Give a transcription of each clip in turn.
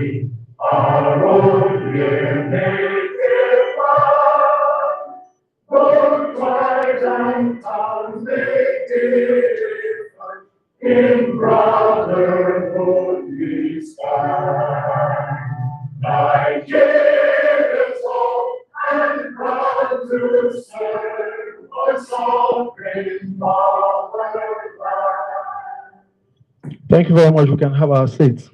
Our own dear native land, both tribes and tongues make difference, in brotherhood we stand. Nigerians all and proud to serve our sovereign motherland. Thank you very much. We can have our seats.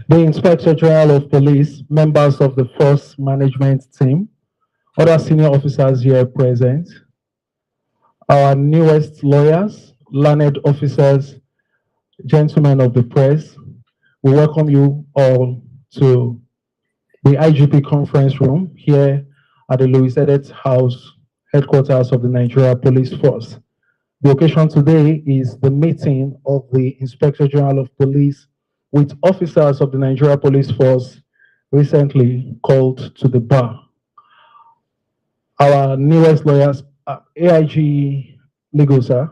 The Inspector General of Police, members of the Force Management Team, other senior officers here present, our newest lawyers, learned officers, gentlemen of the press, we welcome you all to the IGP conference room here at the Louis Edet House, headquarters of the Nigeria Police Force. The occasion today is the meeting of the Inspector General of Police with officers of the Nigeria Police Force recently called to the bar. Our newest lawyers, AIG Legal, sir,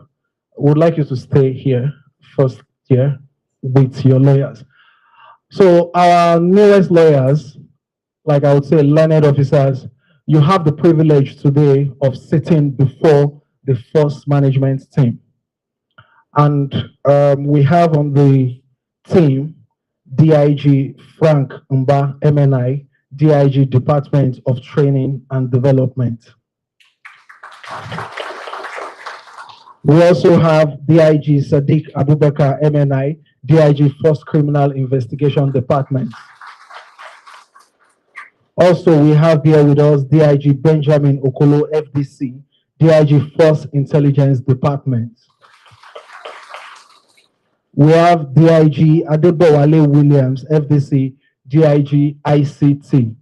would like you to stay here first here with your lawyers. So our newest lawyers, like I would say learned officers, you have the privilege today of sitting before the Force Management Team. And we have on the team DIG Frank Mba, MNI, DIG Department of Training and Development. We also have DIG Sadiq Abubakar, MNI, DIG First Criminal Investigation Department. Also, we have here with us DIG Benjamin Okolo, FDC, DIG Force Intelligence Department. We have DIG Adebowale Williams, FDC, DIG ICT.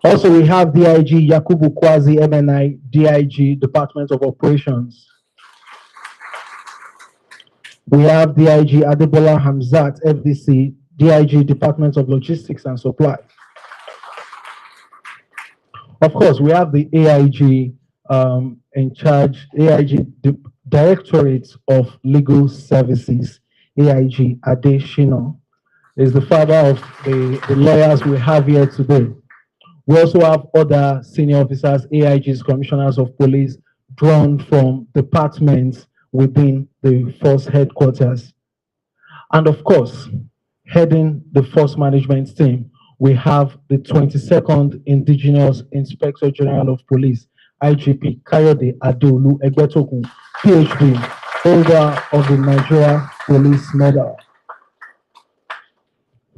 Also, we have DIG Yakubu Kwazi, MNI, DIG Department of Operations. We have DIG Adebola Hamzat, FDC, DIG Department of Logistics and Supply. Of course, we have the AIG in charge, AIG Directorate of Legal Services, AIG Adeshino, is the father of the lawyers we have here today. We also have other senior officers, AIGs, commissioners of police, drawn from departments within the Force headquarters. And of course, heading the Force Management Team, we have the 22nd Indigenous Inspector General of Police, IGP Kayode Adeolu Egbetokun, PhD, holder of the Nigeria Police Medal.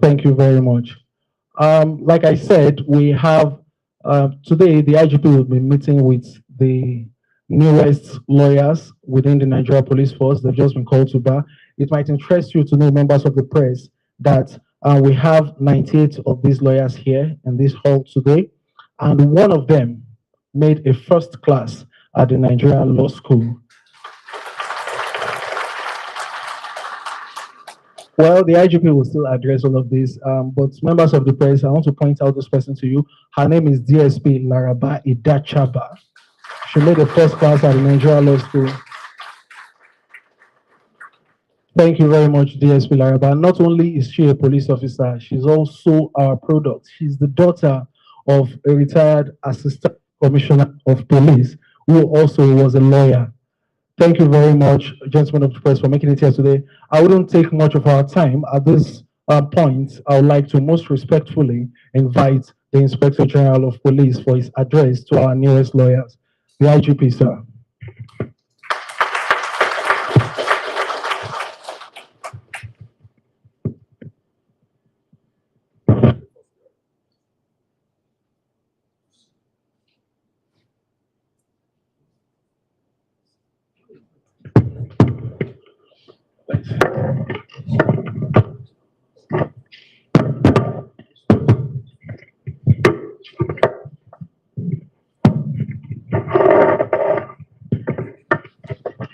Thank you very much. Like I said, we have today the IGP will be meeting with the newest lawyers within the Nigeria Police Force. They've just been called to bar. It might interest you to know, members of the press, that we have 98 of these lawyers here in this hall today, and one of them made a first class at the Nigerian Law School. Well, the IGP will still address all of this, but members of the press, I want to point out this person to you. Her name is DSP Laraba Idachaba. She made a first class at the Nigerian Law School. Thank you very much, DSP Laraba. Not only is she a police officer, she's also our product. She's the daughter of a retired assistant commissioner of police who also was a lawyer. Thank you very much, gentlemen of the press, for making it here today. I wouldn't take much of our time. At this point, I would like to most respectfully invite the Inspector General of Police for his address to our newest lawyers. The IGP, sir.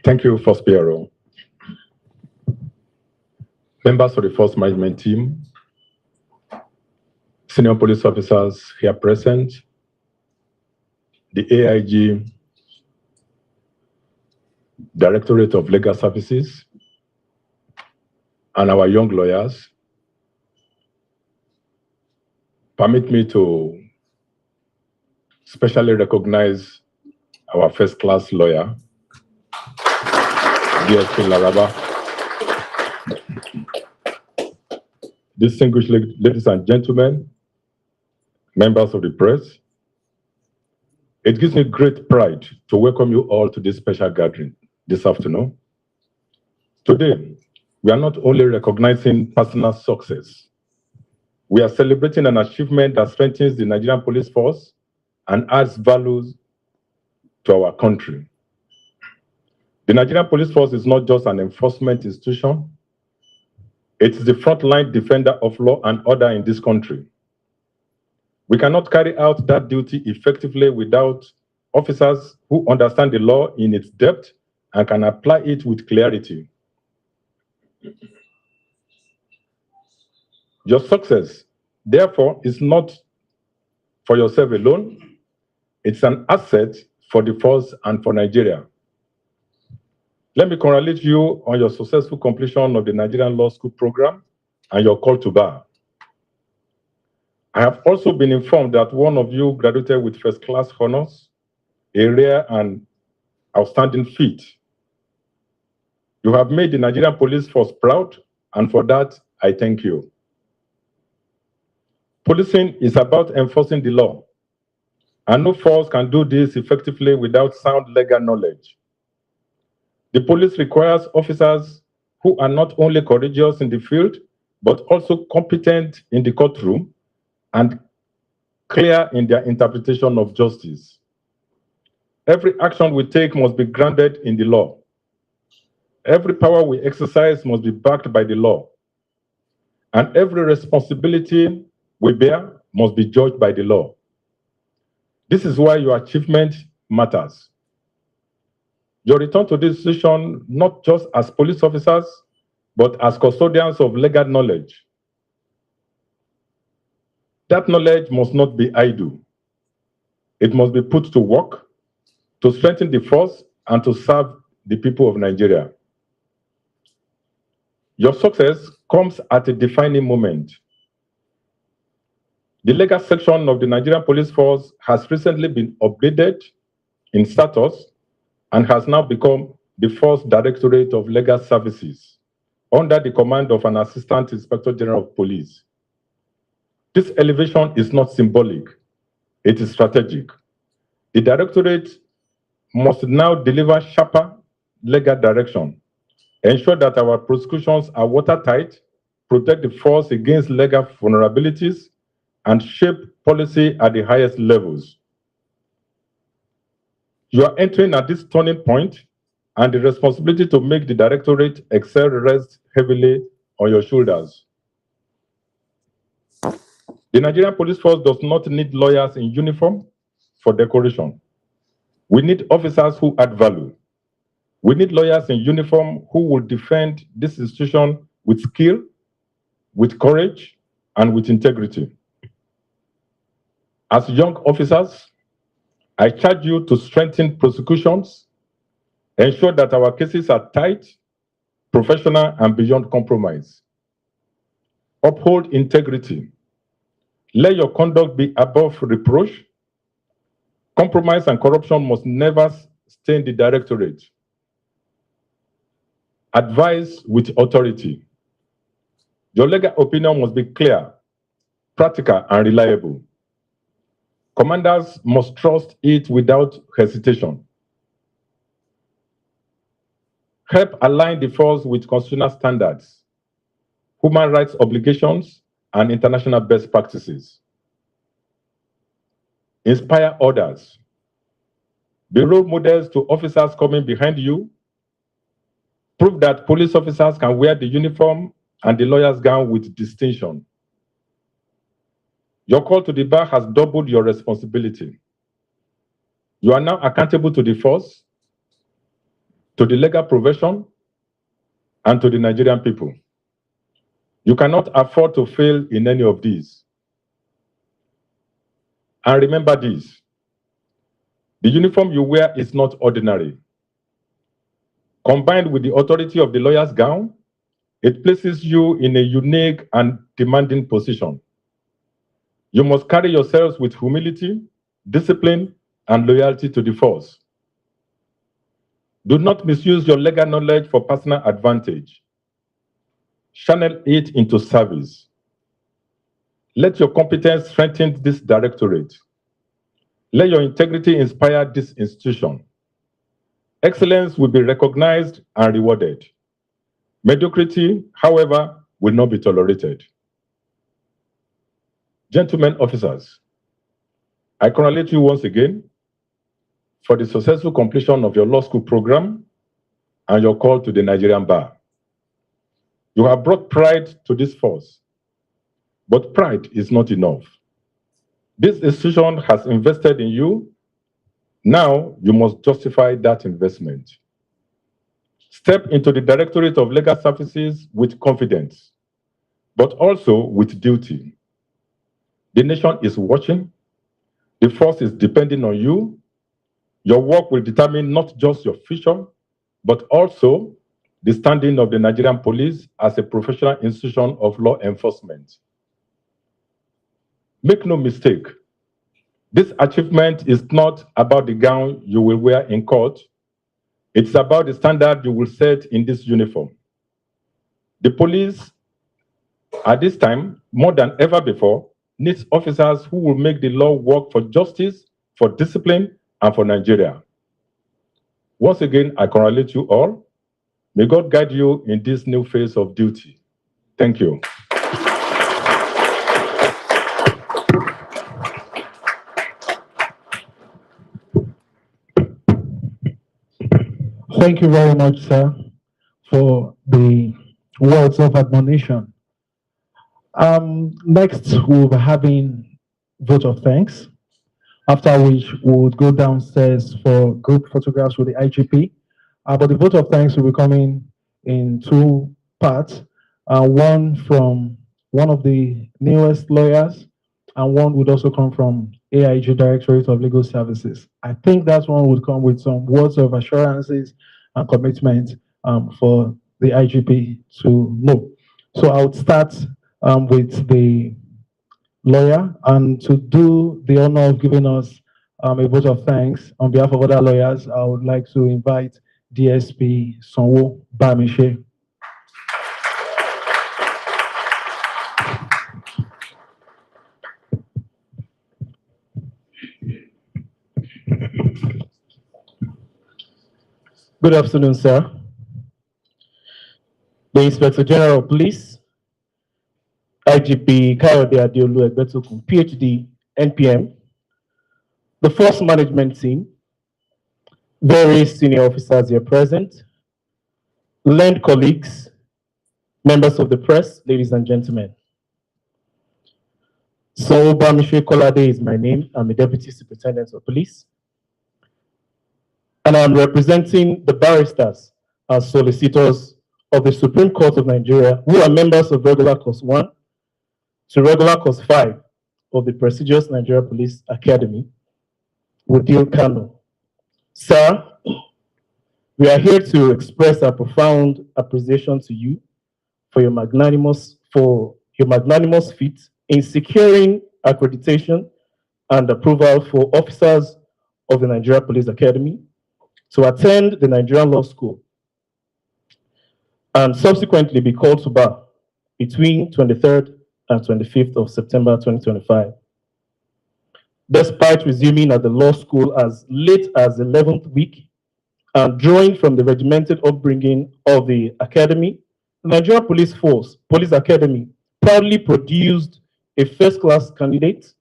Thank you, First PRO. Members of the Force Management Team, senior police officers here present, the AIG, Directorate of Legal Services, and our young lawyers, permit me to specially recognize our first-class lawyer, DSP Laraba. Distinguished ladies and gentlemen, members of the press, it gives me great pride to welcome you all to this special gathering this afternoon. Today, we are not only recognizing personal success, we are celebrating an achievement that strengthens the Nigerian police force and adds values to our country. The Nigerian police force is not just an enforcement institution, it is the frontline defender of law and order in this country. We cannot carry out that duty effectively without officers who understand the law in its depth and can apply it with clarity. Your success, therefore, is not for yourself alone. It's an asset for the force and for Nigeria. Let me congratulate you on your successful completion of the Nigerian Law School program and your call to bar. I have also been informed that one of you graduated with first-class honors, a rare and outstanding feat. You have made the Nigerian police force proud, and for that, I thank you. Policing is about enforcing the law, and no force can do this effectively without sound legal knowledge. The police requires officers who are not only courageous in the field, but also competent in the courtroom and clear in their interpretation of justice. Every action we take must be grounded in the law. Every power we exercise must be backed by the law. And every responsibility we bear must be judged by the law. This is why your achievement matters. Your return to this institution, not just as police officers, but as custodians of legal knowledge. That knowledge must not be idle. It must be put to work to strengthen the force and to serve the people of Nigeria. Your success comes at a defining moment. The legal section of the Nigerian Police Force has recently been upgraded in status and has now become the first Directorate of Legal Services under the command of an Assistant Inspector General of Police. This elevation is not symbolic, it is strategic. The Directorate must now deliver sharper legal direction, ensure that our prosecutions are watertight, protect the force against legal vulnerabilities, and shape policy at the highest levels. You are entering at this turning point, and the responsibility to make the Directorate excel rests heavily on your shoulders. The Nigerian Police Force does not need lawyers in uniform for decoration. We need officers who add value. We need lawyers in uniform who will defend this institution with skill, with courage, and with integrity. As young officers, I charge you to strengthen prosecutions, ensure that our cases are tight, professional, and beyond compromise. Uphold integrity. Let your conduct be above reproach. Compromise and corruption must never stain the Directorate. Advise with authority. Your legal opinion must be clear, practical, and reliable. Commanders must trust it without hesitation. Help align the force with constitutional standards, human rights obligations, and international best practices. Inspire others. Be role models to officers coming behind you. Prove that police officers can wear the uniform and the lawyer's gown with distinction. Your call to the bar has doubled your responsibility. You are now accountable to the force, to the legal profession, and to the Nigerian people. You cannot afford to fail in any of these. And remember this, the uniform you wear is not ordinary. Combined with the authority of the lawyer's gown, it places you in a unique and demanding position. You must carry yourselves with humility, discipline, and loyalty to the force. Do not misuse your legal knowledge for personal advantage. Channel it into service. Let your competence strengthen this directorate. Let your integrity inspire this institution. Excellence will be recognized and rewarded. Mediocrity, however, will not be tolerated. Gentlemen officers, I congratulate you once again for the successful completion of your law school program and your call to the Nigerian bar. You have brought pride to this force, but pride is not enough. This institution has invested in you. Now you must justify that investment. Step into the Directorate of Legal Services with confidence, but also with duty. The nation is watching. The force is depending on you. Your work will determine not just your future, but also the standing of the Nigerian police as a professional institution of law enforcement. Make no mistake, this achievement is not about the gown you will wear in court. It's about the standard you will set in this uniform. The police, at this time, more than ever before, needs officers who will make the law work for justice, for discipline, and for Nigeria. Once again, I congratulate you all. May God guide you in this new phase of duty. Thank you. Thank you very much, sir, for the words of admonition. Next, we'll be having vote of thanks, after which we would go downstairs for group photographs with the IGP. But the vote of thanks will be coming in two parts, one from one of the newest lawyers, and one would also come from AIG Directorate of Legal Services. I think that one would come with some words of assurances and commitment for the IGP to know. So I would start with the lawyer, and to do the honor of giving us a vote of thanks on behalf of other lawyers, I would like to invite DSP Sonwo Bamishe. Good afternoon, sir. The Inspector General of Police, IGP Kayode Adeolu Egbetokun, PhD, NPM, the Force Management Team, various senior officers here present, learned colleagues, members of the press, ladies and gentlemen. So Bamishe Kolade is my name. I'm a Deputy Superintendent of Police. And I'm representing the barristers as solicitors of the Supreme Court of Nigeria, who are members of Regular Course 1 to Regular Course 5 of the prestigious Nigeria Police Academy, Wudil Kano. Sir, we are here to express our profound appreciation to you for your magnanimous feat in securing accreditation and approval for officers of the Nigeria Police Academy to attend the Nigerian Law School and subsequently be called to bar between 23rd and 25th of September 2025. Despite resuming at the law school as late as 11th week and drawing from the regimented upbringing of the academy, the Nigeria Police Force Police Academy proudly produced a first-class candidate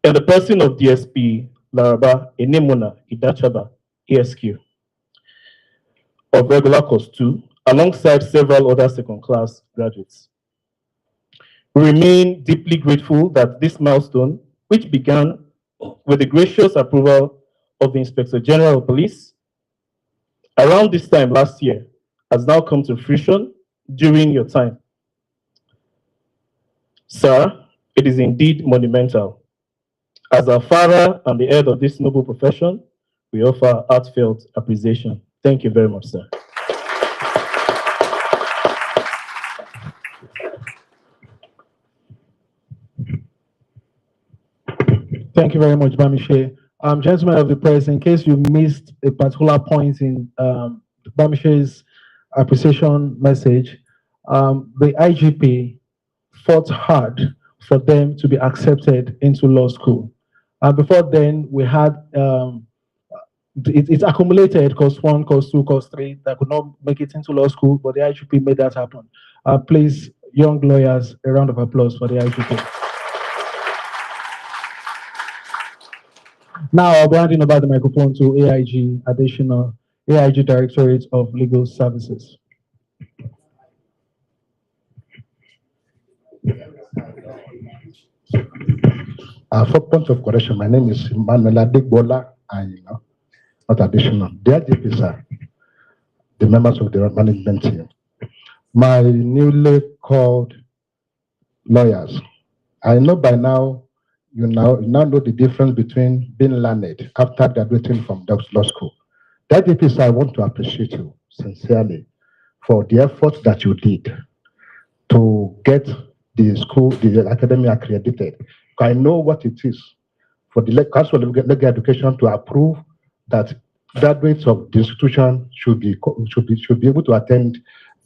in the person of DSP Laraba Enemona Idachaba, ASQ, of Regular Course 2, alongside several other second-class graduates. We remain deeply grateful that this milestone, which began with the gracious approval of the Inspector General of Police around this time last year, has now come to fruition during your time. Sir, it is indeed monumental. As our father and the head of this noble profession, we offer heartfelt appreciation. Thank you very much, sir. Thank you very much, Bamishe. Gentlemen of the press, in case you missed a particular point in Bamishe's appreciation message, the IGP fought hard for them to be accepted into law school. Before then, we had it's accumulated course one, course two, course three that could not make it into law school, but the IGP made that happen. Please, young lawyers, a round of applause for the IGP. Now I'll be handing over the microphone to AIG, additional AIG Directorate of Legal Services. For point of correction, my name is Emmanuel Adegbola, and not additional. The IGP, sir, the members of the management team, my newly called lawyers. I know by now you now know the difference between being learned after graduating from law school. The IGP, sir, I want to appreciate you sincerely for the effort that you did to get the school, the academy accredited. I know what it is for the Council of Legal Education to approve that graduates of the institution should be able to attend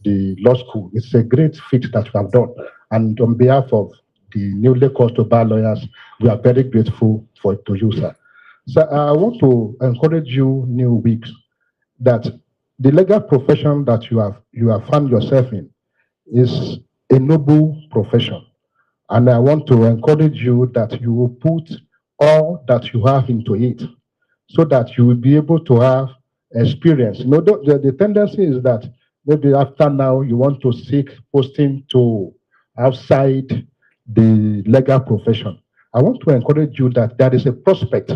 the law school. It's a great feat that we have done, and on behalf of the newly called to bar lawyers, we are very grateful to you, sir. So I want to encourage you, new weeks, that the legal profession that you have found yourself in is a noble profession. And I want to encourage you that you will put all that you have into it so that you will be able to have experience. The tendency is that maybe after now you want to seek posting to outside the legal profession. I want to encourage you that there is a prospect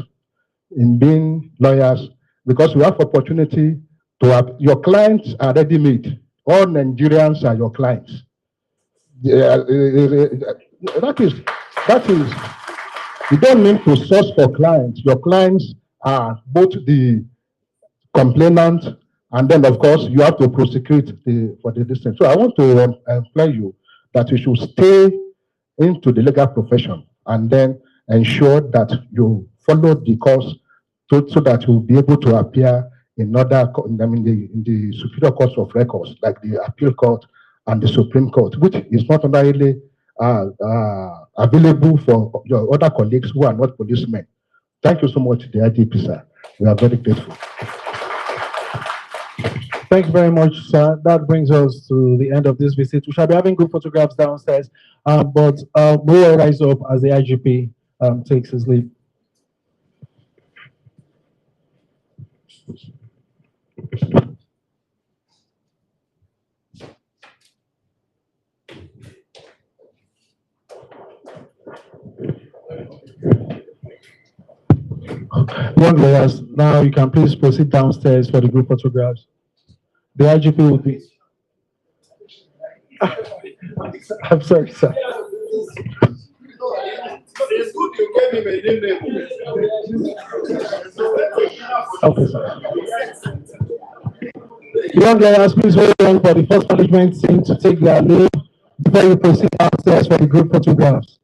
in being lawyers because we have opportunity to have your clients are ready-made. All Nigerians are your clients. That is, you don't need to source for clients. Your clients are both the complainant and then, of course, you have to prosecute for the distance. So I want to employ you that you should stay into the legal profession and then ensure that you follow the course so that you'll be able to appear in the superior courts of records, like the appeal court and the Supreme Court, which is not only available for your other colleagues who are not policemen. Thank you so much, the IGP, sir. We are very grateful. Thank you very much, sir. That brings us to the end of this visit. We shall be having group photographs downstairs, but we will rise up as the IGP takes his leave. Young lawyers, now you can please proceed downstairs for the group photographs. The IGP will be. I'm sorry, sir. It's good you gave him a name. Okay, sir. Young lawyers, please hold on for the first management team to take their leave before you proceed downstairs for the group photographs.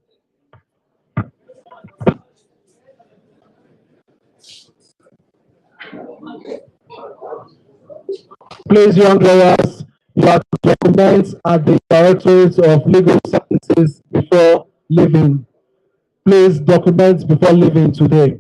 Please, young lawyers, you are to document at the Directorate of Legal Services before leaving. Please document before leaving today.